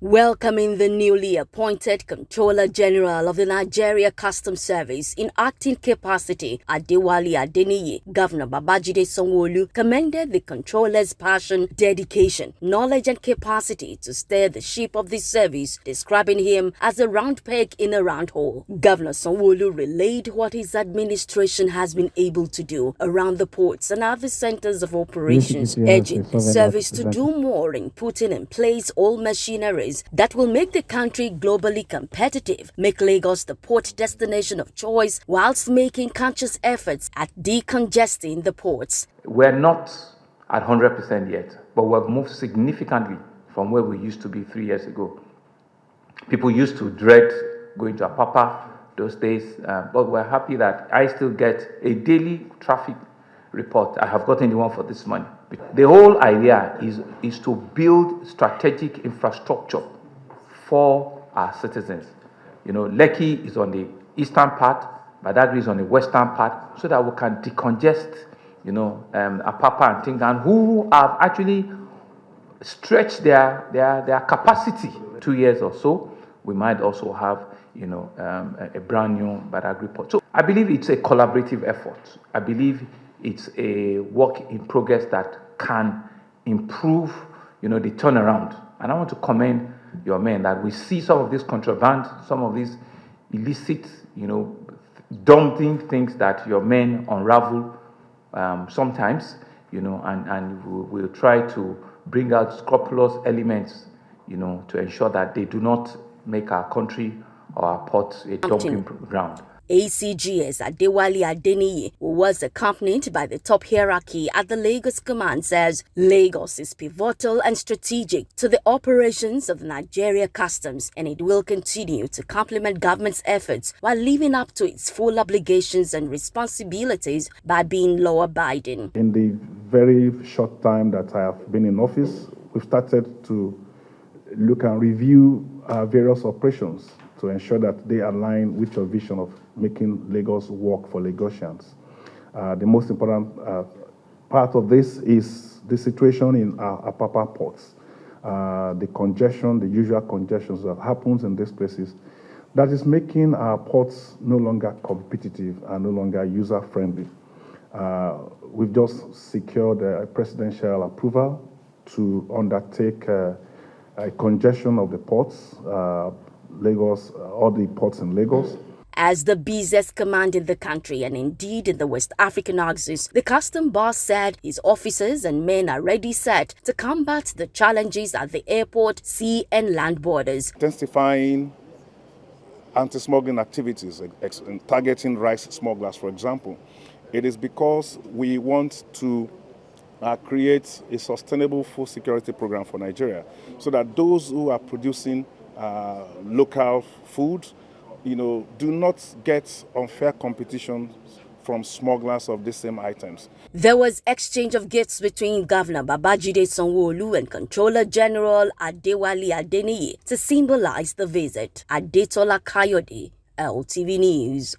Welcoming the newly appointed Comptroller General of the Nigeria Customs Service in acting capacity, Adewale Adeniyi, Governor Babajide Sanwo-Olu commended the Comptroller's passion, dedication, knowledge and capacity to steer the ship of this service, describing him as a round peg in a round hole. Governor Sanwo-Olu relayed what his administration has been able to do around the ports and other centers of operations, urging the service to do more in putting in place all machinery that will make the country globally competitive, make Lagos the port destination of choice, whilst making conscious efforts at decongesting the ports. We're not at 100% yet, but we've moved significantly from where we used to be 3 years ago. People used to dread going to Apapa those days, but we're happy that I still get a daily traffic report. I have gotten the one for this month. The whole idea is to build strategic infrastructure for our citizens. You know, Lekki is on the eastern part, Badagry is on the western part, so that we can decongest, Apapa and things, and who have actually stretched their capacity 2 years or so. We might also have, a brand new Badagry port. So I believe it's a collaborative effort. I believe it's a work in progress that can improve, the turnaround. And I want to commend your men that we see some of this contraband, some of these illicit, daunting things that your men unravel sometimes, and we'll try to bring out scrupulous elements, to ensure that they do not make our country or our ports a dumping ground. ACGS Adewale Adeniyi, who was accompanied by the top hierarchy at the Lagos Command, says Lagos is pivotal and strategic to the operations of the Nigeria Customs, and it will continue to complement government's efforts while living up to its full obligations and responsibilities by being law-abiding. In the very short time that I have been in office, we've started to look and review various operations to ensure that they align with your vision of making Lagos work for Lagosians. The most important part of this is the situation in our Apapa ports. The congestion, the usual congestions that happens in these places, that is making our ports no longer competitive and no longer user-friendly. We've just secured a presidential approval to undertake a congestion of the ports, Lagos, all the ports in Lagos. As the busiest command in the country and indeed in the West African axis, the custom boss said his officers and men are ready set to combat the challenges at the airport, sea and land borders. Intensifying anti-smuggling activities, targeting rice smugglers, for example. It is because we want to create a sustainable food security program for Nigeria, so that those who are producing local food, do not get unfair competition from smugglers of the same items. There was exchange of gifts between Governor Babajide Sanwo-Olu and Comptroller General Adewale Adeniyi to symbolize the visit. Adetola Kayode, LTV News.